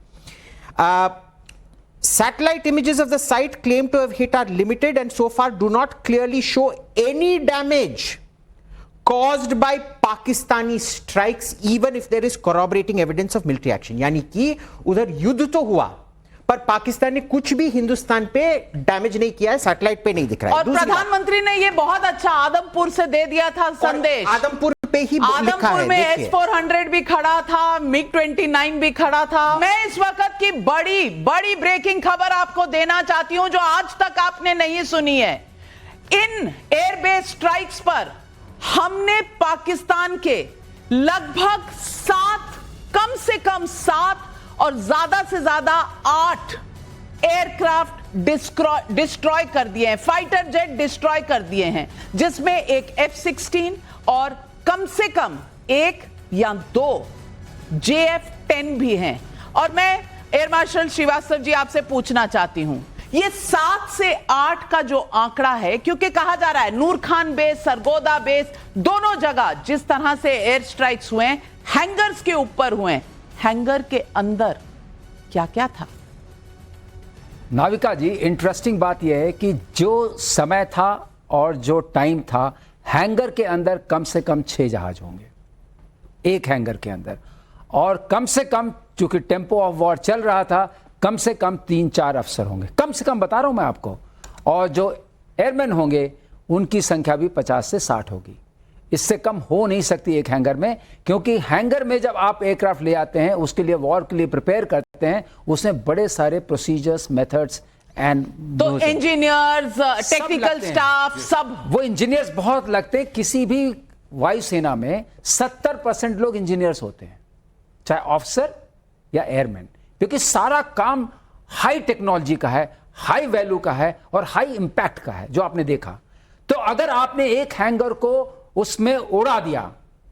Satellite images of the site claimed to have hit are limited and so far do not clearly show any damage caused by Pakistani strikes even if there is corroborating evidence of military action। यानी कि उधर युद्ध तो हुआ पर पाकिस्तान ने कुछ भी हिंदुस्तान पे डैमेज नहीं किया है, सैटेलाइट पे नहीं दिख रहा है। और प्रधानमंत्री ने ये बहुत अच्छा आदमपुर से दे दिया था संदेश। आदमपुर पे ही लिखा आदमपुर है, में S-400 भी खड़ा था, MiG-29 भी खड़ा था। मैं इस वक्त की बड़ी बड़ी ब्रेकिंग खबर आपको देना चाहती हूं जो आज तक आपने नहीं सुनी है। इन एयरबेस स्ट्राइक्स पर हमने पाकिस्तान के लगभग 7, कम से कम 7 और ज्यादा से ज्यादा 8 एयरक्राफ्ट डिस्ट्रॉय कर दिए हैं, फाइटर जेट डिस्ट्रॉय कर दिए हैं, जिसमें एक F-16 और कम से कम 1 या 2 JF-10 भी हैं। और मैं एयर मार्शल श्रीवास्तव जी आपसे पूछना चाहती हूं, ये 7 से 8 का जो आंकड़ा है, क्योंकि कहा जा रहा है नूर खान बेस, सरगोदा बेस, दोनों जगह जिस तरह से एयर स्ट्राइक्स हुए हैं, हैंगर्स के ऊपर हुए हैं, हैंगर के अंदर क्या क्या था? नाविका जी, इंटरेस्टिंग बात यह है कि जो समय था और जो टाइम था, हैंगर के अंदर कम से कम 6 जहाज होंगे एक हैंगर के अंदर, और कम से कम चूंकि टेम्पो ऑफ वॉर चल रहा था, कम से कम 3-4 अफसर होंगे, कम से कम बता रहा हूं मैं आपको। और जो एयरमैन होंगे उनकी संख्या भी 50 से 60 होगी, इससे कम हो नहीं सकती एक हैंगर में, क्योंकि हैंगर में जब आप एयरक्राफ्ट ले आते हैं, उसके लिए वॉर के लिए प्रिपेयर करते हैं, उसमें बड़े सारे प्रोसीजर्स, मेथड्स एंड तो इंजीनियर्स, टेक्निकल स्टाफ, सब वो इंजीनियर्स बहुत लगते हैं। किसी भी वायुसेना में 70% लोग इंजीनियर्स होते हैं, चाहे ऑफिसर या एयरमैन, क्योंकि सारा काम हाई टेक्नोलॉजी का है, हाई वैल्यू का है और हाई इंपैक्ट का है, जो आपने देखा। तो अगर आपने एक हैंगर को उसमें उड़ा दिया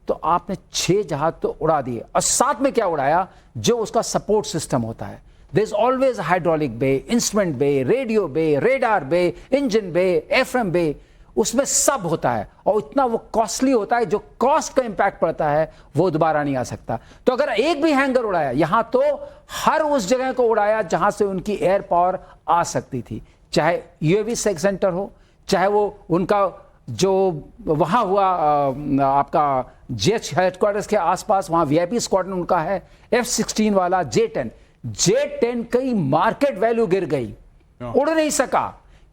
तो आपने 6 जहाज तो उड़ा दिए, और साथ में क्या उड़ाया, जो उसका सपोर्ट सिस्टम होता है। There is always hydraulic bay, instrument bay, radio bay, radar bay, engine bay, FM bay, उसमें सब होता है, और इतना वो कॉस्टली होता है, जो कॉस्ट का इंपैक्ट पड़ता है वो दोबारा नहीं आ सकता। तो अगर एक भी हैंगर उड़ाया यहां, तो हर उस जगह को उड़ाया जहां से उनकी एयर पावर आ सकती थी, चाहे यूएवी सेंटर हो, चाहे वो उनका जो वहां हुआ आपका जेट हेडक्वार्टर्स के आसपास, वहां वीआईपी स्क्वाड्रन उनका है, F-16 वाला, J-10 कई मार्केट वैल्यू गिर गई, उड़ नहीं सका,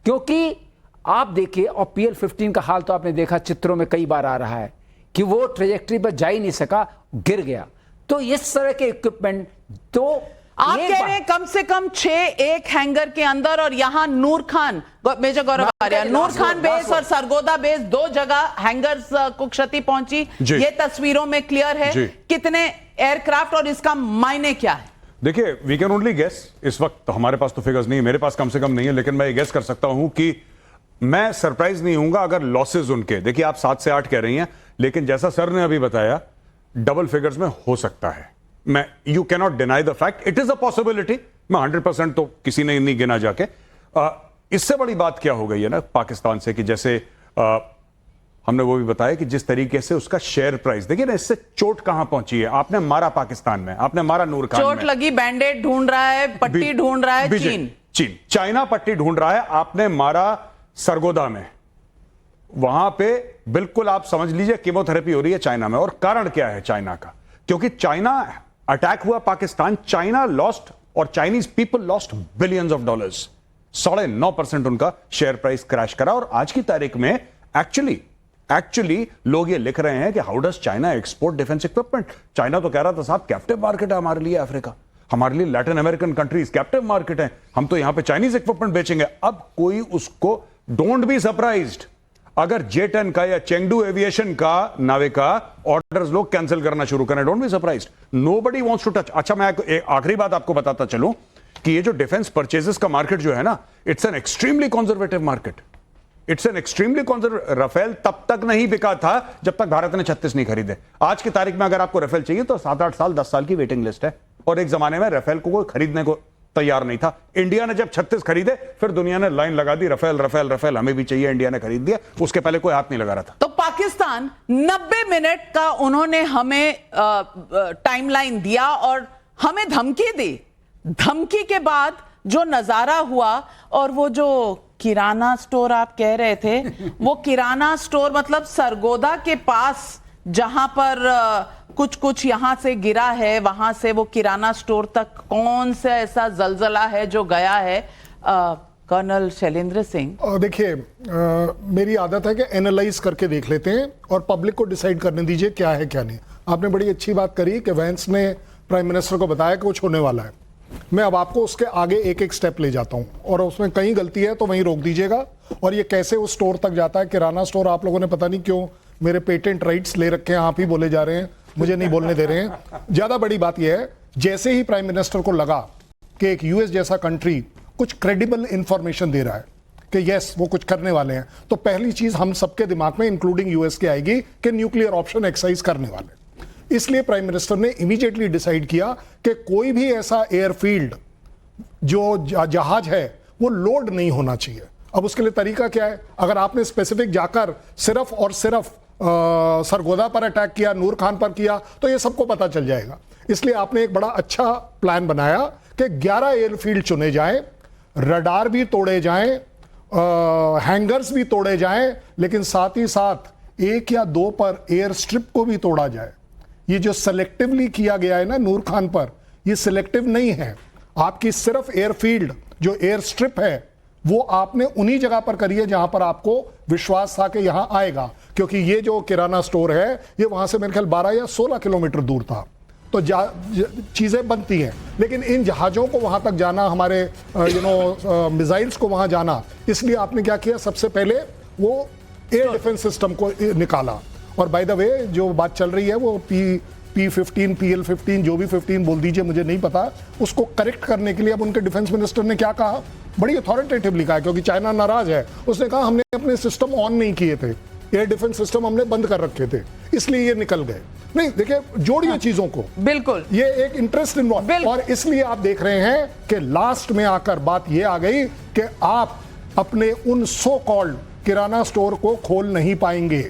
क्योंकि आप देखिए, और PL-15 का हाल तो आपने देखा, चित्रों में कई बार आ रहा है कि वो ट्रेजेक्टरी पर जा ही नहीं सका, गिर गया। तो इस तरह के इक्विपमेंट, तो आप कह रहे हैं कम से कम 6 एक हैंगर के अंदर, और यहां नूर खान, मेजर गौरव आर्या, नूर खान बेस और सरगोदा बेस, 2 जगह हैंगर्स को क्षति पहुंची, ये तस्वीरों में क्लियर है। कितने एयरक्राफ्ट और इसका मायने क्या है? देखिए, वी कैन ओनली गेस। इस वक्त हमारे पास तो फिगर्स नहीं है, मेरे पास कम से कम नहीं है, लेकिन मैं ये गेस कर सकता हूं कि मैं सरप्राइज नहीं होऊंगा अगर लॉसेज उनके, देखिए आप 7 से 8 कह रही हैं, लेकिन जैसा सर ने अभी बताया, डबल फिगर्स में हो सकता है। मैं, you can not deny the fact, it is a possibility. मैं 100% तो किसी ने नहीं गिना जाके। इससे बड़ी बात क्या हो गई है ना पाकिस्तान से, कि जैसे हमने वो भी बताया कि जिस तरीके से उसका शेयर प्राइस, देखिए ना, इससे चोट कहां पहुंची है। आपने मारा पाकिस्तान में, आपने मारा नूर खान में, चोट लगी, बैंडेड ढूंढ रहा है, पट्टी ढूंढ रहा है चीन, चाइना पट्टी ढूंढ रहा है। आपने मारा सरगोदा में, वहां पे बिल्कुल आप समझ लीजिए कीमोथेरेपी हो रही है चाइना में। और कारण क्या है चाइना का? क्योंकि चाइना अटैक हुआ पाकिस्तान, चाइना लॉस्ट, और Chinese people lost billions of dollars. 9.5% उनका शेयर प्राइस क्रैश करा। और आज की तारीख में एक्चुअली लोग ये लिख रहे हैं कि how does China export defence equipment. China तो कह रहा था साहब कैप्टिव मार्केट है हमारे लिए, अफ्रीका हमारे लिए, Latin American countries captive market है, हम तो यहां पे चाइनीज इक्विपमेंट बेचेंगे। अब कोई उसको, डोंट बी सरप्राइज्ड अगर J10 का या चेंगडू एविएशन का नाविका ऑर्डर्स लोग कैंसिल करना शुरू करें। Don't be surprised, nobody wants to touch. अच्छा, मैं एक आखिरी बात आपको बताता चलूं कि ये जो डिफेंस परचेजेस का मार्केट जो है ना, it's an extremely conservative market. It's an extremely conservative. Rafale तब तक नहीं बिका था जब तक भारत ने 36 नहीं खरीदे। आज की तारीख में अगर आपको राफेल चाहिए तो 7-8 साल 10 साल की वेटिंग लिस्ट है। और एक जमाने में राफेल को कोई खरीदने को तैयार नहीं था। इंडिया ने जब 36 खरीदे, फिर दुनिया ने लाइन लगा दी, राफेल राफेल राफेल हमें भी चाहिए, इंडिया ने खरीद दिया। उसके पहले कोई हाथ नहीं लगा रहा था। तो पाकिस्तान 90 मिनट का उन्होंने हमें टाइमलाइन दिया और हमें धमकी दी। धमकी के बाद जो नजारा हुआ, और वो जो किराना स्टोर आप कह रहे थे, वो किराना स्टोर मतलब सरगोदा के पास जहां पर कुछ यहां से गिरा है, वहां से वो किराना स्टोर तक कौन सा ऐसा जलजला है जो गया है? कर्नल शैलेंद्र सिंह, देखिए, मेरी आदत है कि एनालाइज करके देख लेते हैं और पब्लिक को डिसाइड करने दीजिए क्या है क्या नहीं। आपने बड़ी अच्छी बात करी कि वैंस ने प्राइम मिनिस्टर को बताया कि कुछ होने वाला है। मैं अब आपको उसके आगे एक एक स्टेप ले जाता हूं और उसमें कहीं गलती है तो वहीं रोक दीजिएगा। और ये कैसे उस स्टोर तक जाता है, किराना स्टोर, आप लोगों ने पता नहीं क्यों मेरे पेटेंट राइट्स ले रखे हैं, आप ही बोले जा रहे हैं, मुझे नहीं बोलने दे रहे हैं। ज्यादा बड़ी बात यह है, जैसे ही प्राइम मिनिस्टर को लगा कि एक यूएस जैसा कंट्री कुछ क्रेडिबल इंफॉर्मेशन दे रहा है कि यस वो कुछ करने वाले हैं, तो पहली चीज हम सबके दिमाग में इंक्लूडिंग यूएस के आएगी कि न्यूक्लियर ऑप्शन एक्सरसाइज करने वाले। इसलिए प्राइम मिनिस्टर ने इमीडिएटली डिसाइड किया कि कोई भी ऐसा एयरफील्ड जो जहाज है वो लोड नहीं होना चाहिए। अब उसके लिए तरीका क्या है? अगर आपने स्पेसिफिक जाकर सिर्फ और सिर्फ सरगोदा पर अटैक किया, नूर खान पर किया, तो ये सबको पता चल जाएगा। इसलिए आपने एक बड़ा अच्छा प्लान बनाया कि 11 एयरफील्ड चुने जाएं, रडार भी तोड़े जाएं, हैंगर्स भी तोड़े जाएं, लेकिन साथ ही साथ 1 या 2 पर एयर स्ट्रिप को भी तोड़ा जाए। ये जो सेलेक्टिवली किया गया है ना नूर खान पर, ये सिलेक्टिव नहीं है। आपकी सिर्फ एयरफील्ड जो एयर स्ट्रिप है वो आपने उन्हीं जगह पर करी है जहां पर आपको विश्वास था कि यहां आएगा, क्योंकि ये जो किराना स्टोर है ये वहां से मेरे ख्याल 12 या 16 किलोमीटर दूर था। तो चीजें बनती हैं, लेकिन इन जहाजों को वहां तक जाना, हमारे मिसाइल्स को वहां जाना, इसलिए आपने क्या किया, सबसे पहले वो एयर डिफेंस सिस्टम को निकाला। और बाय द वे जो बात चल रही है वो P-15, PL-15, जो भी 15 बोल दीजिए, मुझे नहीं पता, उसको करेक्ट करने के लिए अब उनके डिफेंस मिनिस्टर ने क्या कहा, बड़ी अथॉरिटेटिवली कहा, क्योंकि चाइना नाराज है। उसने कहा हमने अपने सिस्टम ऑन नहीं किए थे, एयर डिफेंस सिस्टम हमने बंद कर रखे थे, इसलिए ये निकल गए। नहीं, देखिए, जोड़िए चीजों को, बिल्कुल ये एक इंटरेस्ट इन्वॉल्व, और इसलिए आप देख रहे हैं कि लास्ट में आकर बात ये आ गई कि आप अपने उन सो कॉल्ड किराना स्टोर को खोल नहीं पाएंगे,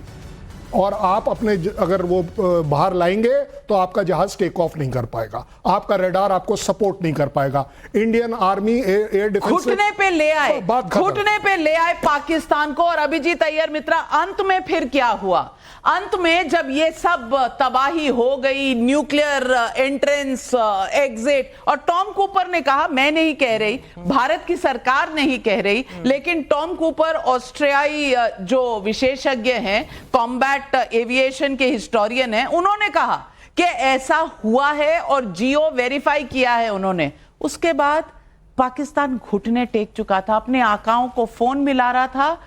और आप अपने अगर वो बाहर लाएंगे तो आपका जहाज टेक ऑफ नहीं कर पाएगा, आपका रडार आपको सपोर्ट नहीं कर पाएगा। इंडियन आर्मी एयर डिफेंस घुटने पे ले आए, घुटने पे ले आए पाकिस्तान को। और अभिजीत अय्यर मित्रा, अंत में फिर क्या हुआ? अंत में जब ये सब तबाही हो गई, न्यूक्लियर एंट्रेंस, एग्जिट, और टॉम कूपर ने कहा, मैं नहीं कह रही, भारत की सरकार नहीं कह रही, लेकिन टॉम कूपर ऑस्ट्रेलियाई जो विशेषज्ञ हैं, कॉम्बैट एविएशन के हिस्टोरियन हैं, उन्होंने कहा कि ऐसा हुआ है और जियो वेरीफाई किया है उन्होंने। उसके बाद पाकिस्तान घुटने टेक चुका था, अपने आकाओं को फोन मिला रहा था,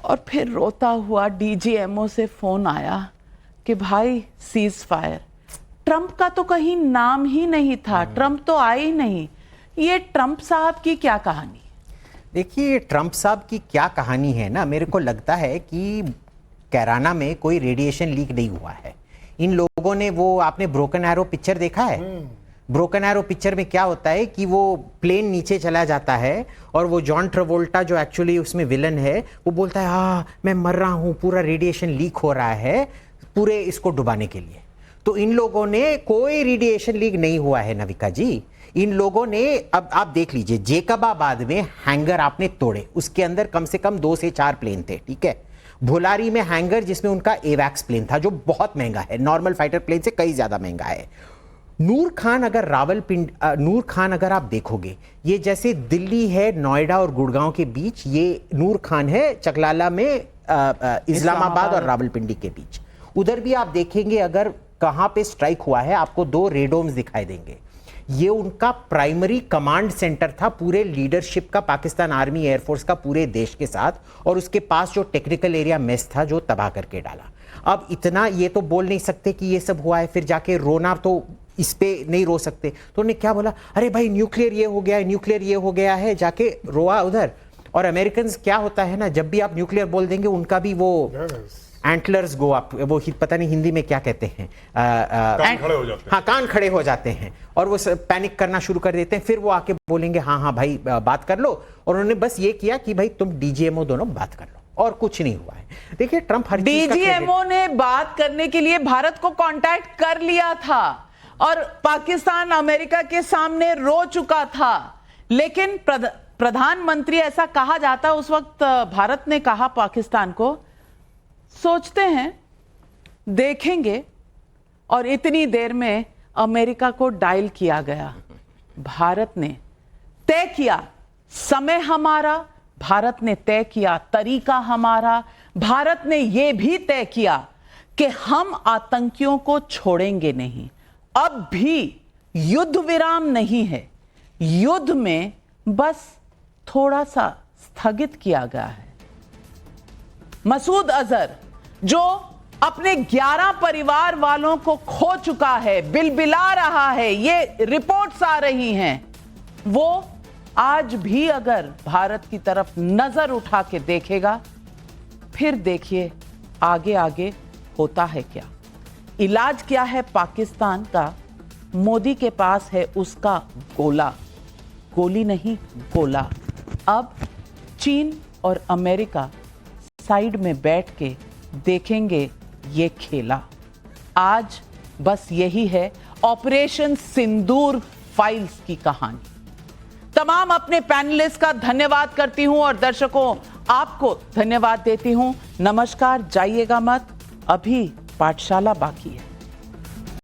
और फिर रोता हुआ डीजीएमओ से फोन आया कि भाई सीज फायर। ट्रंप का तो कहीं नाम ही नहीं था, ट्रंप तो आए ही नहीं। ये ट्रंप साहब की क्या कहानी? देखिए, ट्रंप साहब की क्या कहानी है ना, मेरे को लगता है कि कैराना में कोई रेडिएशन लीक नहीं हुआ है। इन लोगों ने, वो आपने ब्रोकन एरो पिक्चर देखा है? ब्रोकन एरो पिक्चर में क्या होता है कि वो प्लेन नीचे चला जाता है और वो जॉन ट्रेवोल्टा जो एक्चुअली उसमें विलन है, वो बोलता है हाँ मैं मर रहा हूँ, पूरा रेडिएशन लीक हो रहा है पूरे इसको डुबाने के लिए। तो इन लोगों ने, कोई रेडिएशन लीक नहीं हुआ है नविका जी। इन लोगों ने, अब आप देख लीजिए, जेकबाबाद में हैंगर आपने तोड़े, उसके अंदर कम से कम 2 से 4 प्लेन थे, ठीक है। भोलारी में हैंगर जिसमें उनका एवैक्स प्लेन था जो बहुत महंगा है, नॉर्मल फाइटर प्लेन से कई ज्यादा महंगा है। नूर खान अगर आप देखोगे, ये जैसे दिल्ली है नोएडा और गुड़गांव के बीच, ये नूर खान है चकलाला में इस्लामाबाद और रावलपिंडी के बीच। उधर भी आप देखेंगे अगर कहां पे स्ट्राइक हुआ है, आपको 2 रेडोम्स दिखाई देंगे। ये उनका प्राइमरी कमांड सेंटर था पूरे लीडरशिप का, पाकिस्तान आर्मी एयरफोर्स का पूरे देश के साथ, और उसके पास जो टेक्निकल एरिया मेस था जो तबाह करके डाला। अब इतना ये तो बोल नहीं सकते कि ये सब हुआ है, फिर जाके रोना तो इस पे नहीं रो सकते। तो उन्होंने क्या बोला, अरे भाई न्यूक्लियर ये हो गया है, न्यूक्लियर ये हो गया है, जाके रोआ उधर। और अमेरिकन क्या होता है ना, जब भी आप न्यूक्लियर बोल देंगे उनका भी वो एंटलर्स गो अप, वो पता नहीं हिंदी में क्या कहते हैं, कान खड़े हो जाते हैं। हाँ, कान खड़े हो जाते हैं और वो पैनिक करना शुरू कर देते हैं। फिर वो आके बोलेंगे हाँ हाँ भाई बात कर लो। और उन्होंने बस ये किया कि भाई तुम डीजीएमओ दोनों बात कर लो, और कुछ नहीं हुआ है। देखिए ट्रंप हर चीज का डीजीएमओ ने बात करने के लिए भारत को कांटेक्ट कर लिया था और पाकिस्तान अमेरिका के सामने रो चुका था, लेकिन प्रधानमंत्री, ऐसा कहा जाता उस वक्त भारत ने कहा पाकिस्तान को, सोचते हैं देखेंगे, और इतनी देर में अमेरिका को डायल किया गया। भारत ने तय किया समय हमारा, भारत ने तय किया तरीका हमारा, भारत ने यह भी तय किया कि हम आतंकियों को छोड़ेंगे नहीं। अब भी युद्ध विराम नहीं है, युद्ध में बस थोड़ा सा स्थगित किया गया है। मसूद अजहर जो अपने 11 परिवार वालों को खो चुका है, बिलबिला रहा है, ये रिपोर्ट्स आ रही हैं, वो आज भी अगर भारत की तरफ नजर उठा के देखेगा, फिर देखिए आगे आगे होता है क्या। इलाज क्या है पाकिस्तान का? मोदी के पास है उसका गोला, गोली नहीं गोला। अब चीन और अमेरिका साइड में बैठ के देखेंगे ये खेला। आज बस यही है ऑपरेशन सिंदूर फाइल्स की कहानी। तमाम अपने पैनलिस्ट का धन्यवाद करती हूं और दर्शकों आपको धन्यवाद देती हूं। नमस्कार, जाइएगा मत, अभी पाठशाला बाकी है।